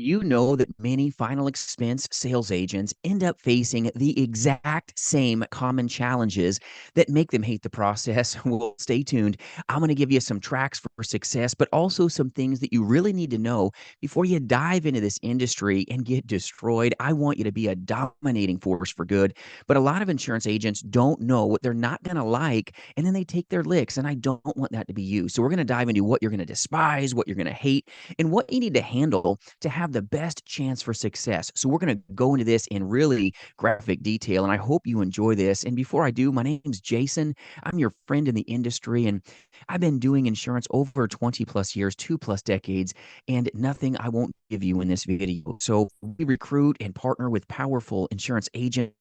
You know that many final expense sales agents end up facing the exact same common challenges that make them hate the process. Well, stay tuned. I'm going to give you some tracks for success, but also some things that you really need to know before you dive into this industry and get destroyed. I want you to be a dominating force for good, but a lot of insurance agents don't know what they're not going to like, and then they take their licks, and I don't want that to be you. So we're going to dive into what you're going to despise, what you're going to hate, and what you need to handle to have the best chance for success. So we're going to go into this in really graphic detail, and I hope you enjoy this. And before I do, my name's Jason. I'm your friend in the industry, and I've been doing insurance over 20 plus years, 2+ decades, and nothing I won't give you in this video. So we recruit and partner with powerful insurance agents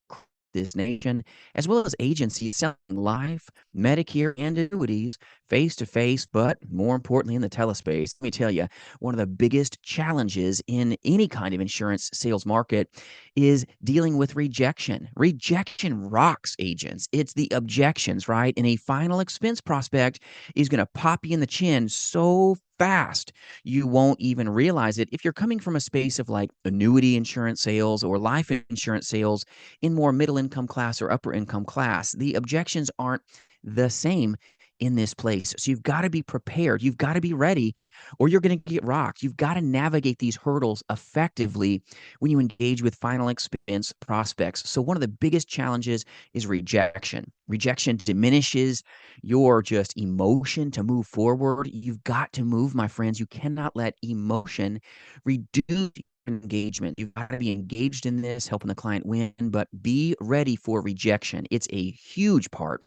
this nation, as well as agencies selling life, Medicare, and annuities face to face, but more importantly in the telespace. Let me tell you, one of the biggest challenges in any kind of insurance sales market is dealing with rejection. Rejection rocks agents. It's the objections, right? And a final expense prospect is going to pop you in the chin so fast you won't even realize it. If you're coming from a space of like annuity insurance sales or life insurance sales in more middle income class or upper income class, the objections aren't the same in this place. So you've got to be prepared. You've got to be ready, or you're going to get rocked. You've got to navigate these hurdles effectively when you engage with final expense prospects. So one of the biggest challenges is rejection. Rejection diminishes your just emotion to move forward. You've got to move, my friends. You cannot let emotion reduce engagement. You've got to be engaged in this, helping the client win, but be ready for rejection. It's a huge part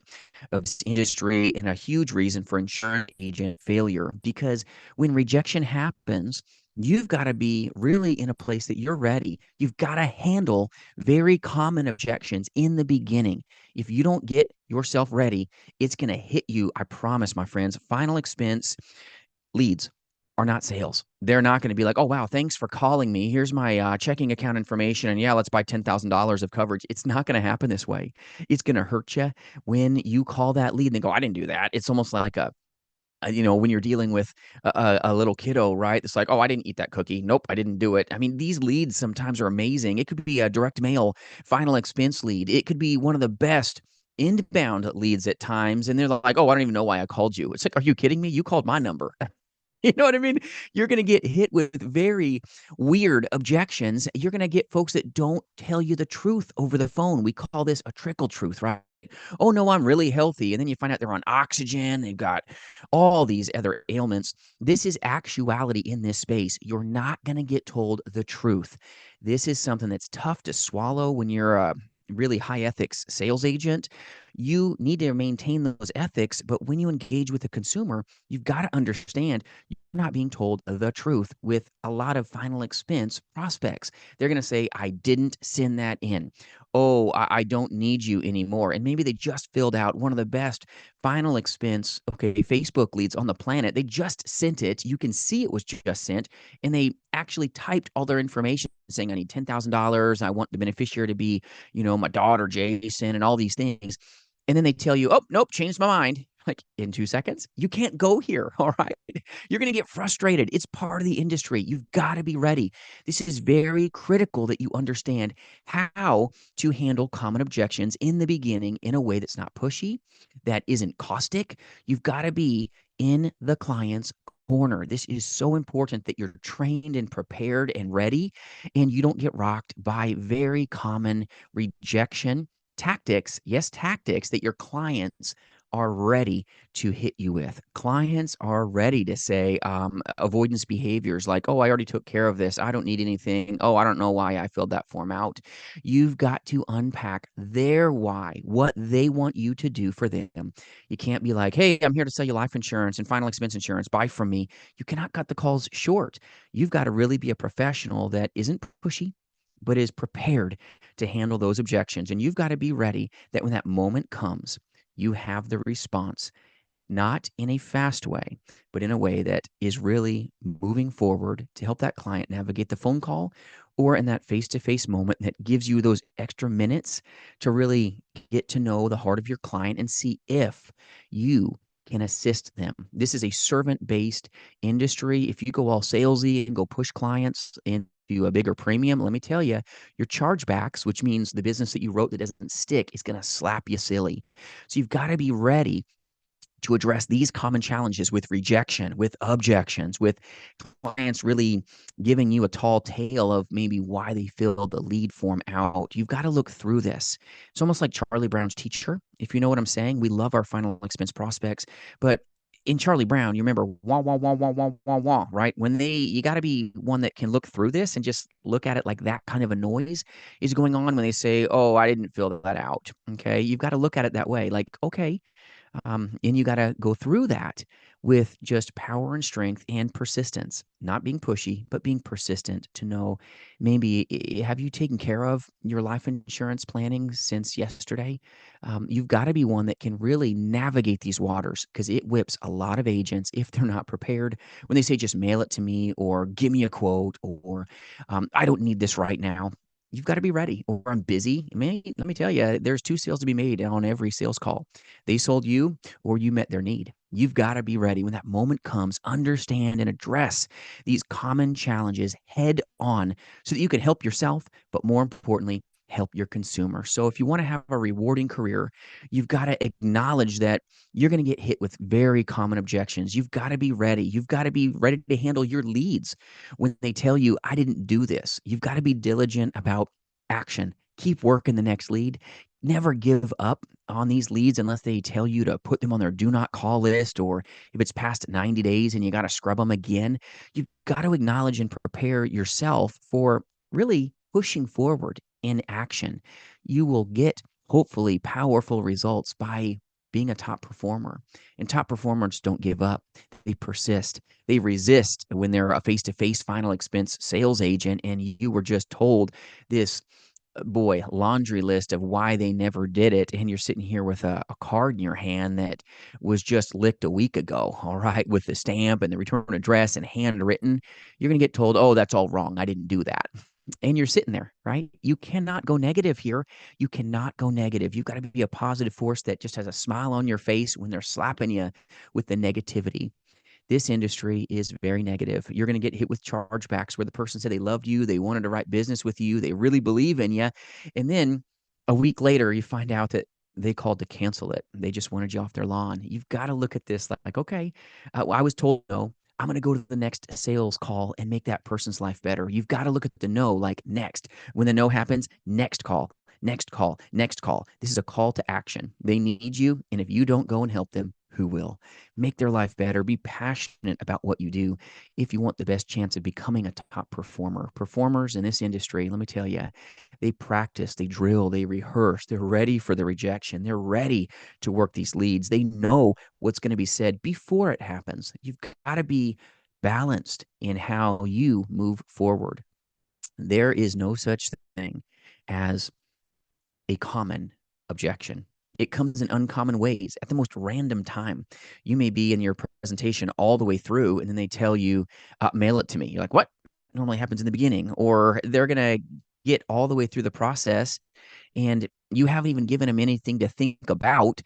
of this industry and a huge reason for insurance agent failure, because when rejection happens, you've got to be really in a place that you're ready. You've got to handle very common objections in the beginning. If you don't get yourself ready, it's going to hit you. I promise, my friends. Final expense leads are not sales. They're not going to be like, oh, wow, thanks for calling me. Here's my checking account information. And yeah, let's buy $10,000 of coverage. It's not going to happen this way. It's going to hurt you when you call that lead and they go, I didn't do that. It's almost like when you're dealing with a little kiddo, right? It's like, oh, I didn't eat that cookie. Nope, I didn't do it. I mean, these leads sometimes are amazing. It could be a direct mail final expense lead. It could be one of the best inbound leads at times. And they're like, oh, I don't even know why I called you. It's like, are you kidding me? You called my number. You know what I mean? You're going to get hit with very weird objections. You're going to get folks that don't tell you the truth over the phone. We call this a trickle truth, right? Oh, no, I'm really healthy. And then you find out they're on oxygen. They've got all these other ailments. This is actuality in this space. You're not going to get told the truth. This is something that's tough to swallow when you're a really high ethics sales agent. You need to maintain those ethics, but when you engage with the consumer, you've got to understand you're not being told the truth with a lot of final expense prospects. They're going to say, I didn't send that in. Oh, I don't need you anymore. And maybe they just filled out one of the best final expense, okay, Facebook leads on the planet. They just sent it. You can see it was just sent. And they actually typed all their information saying, I need $10,000. I want the beneficiary to be, my daughter, Jason, and all these things. And then they tell you, oh, nope, changed my mind. Like in 2 seconds, you can't go here. All right. You're going to get frustrated. It's part of the industry. You've got to be ready. This is very critical that you understand how to handle common objections in the beginning in a way that's not pushy, that isn't caustic. You've got to be in the client's corner. This is so important that you're trained and prepared and ready, and you don't get rocked by very common rejection tactics, yes, tactics that your clients are ready to hit you with. Clients are ready to say avoidance behaviors like, oh, I already took care of this. I don't need anything. Oh, I don't know why I filled that form out. You've got to unpack their why, what they want you to do for them. You can't be like, hey, I'm here to sell you life insurance and final expense insurance. Buy from me. You cannot cut the calls short. You've got to really be a professional that isn't pushy, but is prepared to handle those objections. And you've got to be ready that when that moment comes, you have the response, not in a fast way, but in a way that is really moving forward to help that client navigate the phone call or in that face-to-face moment that gives you those extra minutes to really get to know the heart of your client and see if you can assist them. This is a servant-based industry. If you go all salesy and go push clients and you a bigger premium, let me tell you, your chargebacks, which means the business that you wrote that doesn't stick, is going to slap you silly. So you've got to be ready to address these common challenges with rejection, with objections, with clients really giving you a tall tale of maybe why they filled the lead form out. You've got to look through this. It's almost like Charlie Brown's teacher, if you know what I'm saying. We love our final expense prospects, but in Charlie Brown, you remember wah wah wah wah wah wah wah, right? When you got to be one that can look through this and just look at it like that kind of a noise is going on when they say, "Oh, I didn't fill that out." Okay, you've got to look at it that way, like, okay, and you got to go through that with just power and strength and persistence, not being pushy, but being persistent to know maybe have you taken care of your life insurance planning since yesterday? You've got to be one that can really navigate these waters because it whips a lot of agents if they're not prepared when they say just mail it to me or give me a quote or I don't need this right now. You've got to be ready or I'm busy. Let me tell you, there's two sales to be made on every sales call. They sold you or you met their need. You've got to be ready when that moment comes, understand and address these common challenges head on so that you can help yourself, but more importantly, help your consumer. So if you want to have a rewarding career, you've got to acknowledge that you're going to get hit with very common objections. You've got to be ready. You've got to be ready to handle your leads when they tell you, I didn't do this. You've got to be diligent about action. Keep working the next lead. Never give up on these leads unless they tell you to put them on their do not call list or if it's past 90 days and you got to scrub them again. You've got to acknowledge and prepare yourself for really pushing forward in action. You will get hopefully powerful results by being a top performer. And top performers don't give up. They persist. They resist when they're a face-to-face final expense sales agent and you were just told this boy, laundry list of why they never did it. And you're sitting here with a card in your hand that was just licked a week ago, all right, with the stamp and the return address and handwritten. You're going to get told, oh, that's all wrong. I didn't do that. And you're sitting there, right? You cannot go negative here. You cannot go negative. You've got to be a positive force that just has a smile on your face when they're slapping you with the negativity. This industry is very negative. You're going to get hit with chargebacks where the person said they loved you, they wanted to write business with you, they really believe in you. And then a week later, you find out that they called to cancel it. They just wanted you off their lawn. You've got to look at this like okay, well, I was told no. I'm going to go to the next sales call and make that person's life better. You've got to look at the no like next. When the no happens, next call, next call, next call. This is a call to action. They need you. And if you don't go and help them, who will? Make their life better. Be passionate about what you do if you want the best chance of becoming a top performer. Performers in this industry, let me tell you, they practice, they drill, they rehearse, they're ready for the rejection, they're ready to work these leads. They know what's going to be said before it happens. You've got to be balanced in how you move forward. There is no such thing as a common objection. It comes in uncommon ways at the most random time. You may be in your presentation all the way through, and then they tell you, mail it to me. You're like, what? Normally happens in the beginning. Or they're going to get all the way through the process, and you haven't even given them anything to think about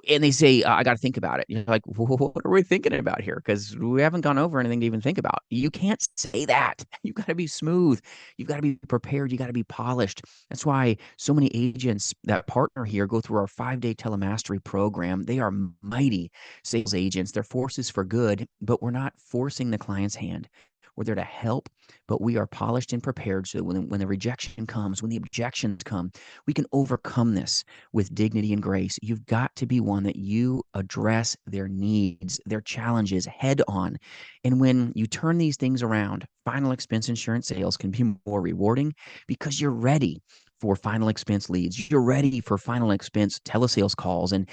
and they say, I got to think about it. You're like, what are we thinking about here? Because we haven't gone over anything to even think about. You can't say that. You got to be smooth. You've got to be prepared. You got to be polished. That's why so many agents that partner here go through our 5-day telemastery program. They are mighty sales agents. They're forces for good, but we're not forcing the client's hand. We're there to help, but we are polished and prepared so that when the rejection comes, when the objections come, we can overcome this with dignity and grace. You've got to be one that you address their needs, their challenges head on. And when you turn these things around, final expense insurance sales can be more rewarding because you're ready for final expense leads. You're ready for final expense telesales calls and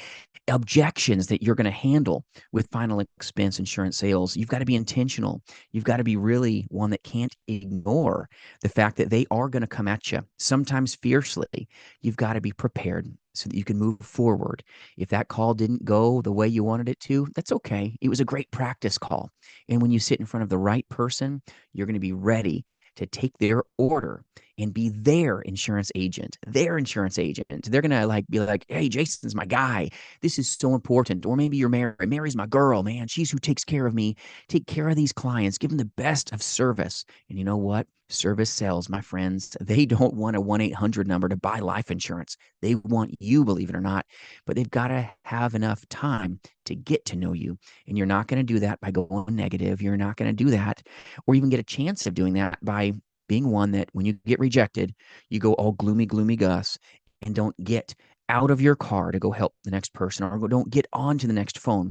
objections that you're going to handle with final expense insurance sales. You've got to be intentional. You've got to be really one that can't ignore the fact that they are going to come at you, sometimes fiercely. You've got to be prepared so that you can move forward. If that call didn't go the way you wanted it to, that's okay. It was a great practice call. And when you sit in front of the right person, you're going to be ready to take their order and be their insurance agent. Their insurance agent. They're gonna like be like, "Hey, Jason's my guy. This is so important." Or maybe you're married. Mary's my girl, man. She's who takes care of me. Take care of these clients. Give them the best of service. And you know what? Service sells, my friends. They don't want a 1-800 number to buy life insurance. They want you, believe it or not, but they've got to have enough time to get to know you. And you're not going to do that by going negative. You're not going to do that or even get a chance of doing that by being one that when you get rejected, you go all gloomy, gloomy Gus and don't get out of your car to go help the next person or don't get on to the next phone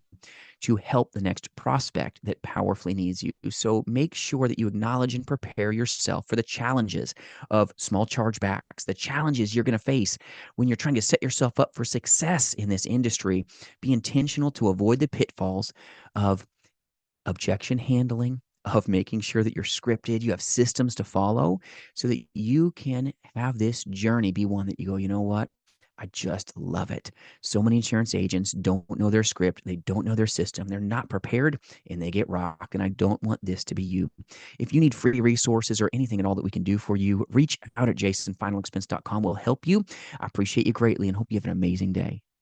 to help the next prospect that powerfully needs you. So make sure that you acknowledge and prepare yourself for the challenges of small chargebacks, the challenges you're going to face when you're trying to set yourself up for success in this industry. Be intentional to avoid the pitfalls of objection handling, of making sure that you're scripted, you have systems to follow so that you can have this journey be one that you go, you know what? I just love it. So many insurance agents don't know their script, they don't know their system, they're not prepared, and they get rocked. And I don't want this to be you. If you need free resources or anything at all that we can do for you, reach out at jasonfinalexpense.com. We'll help you. I appreciate you greatly and hope you have an amazing day.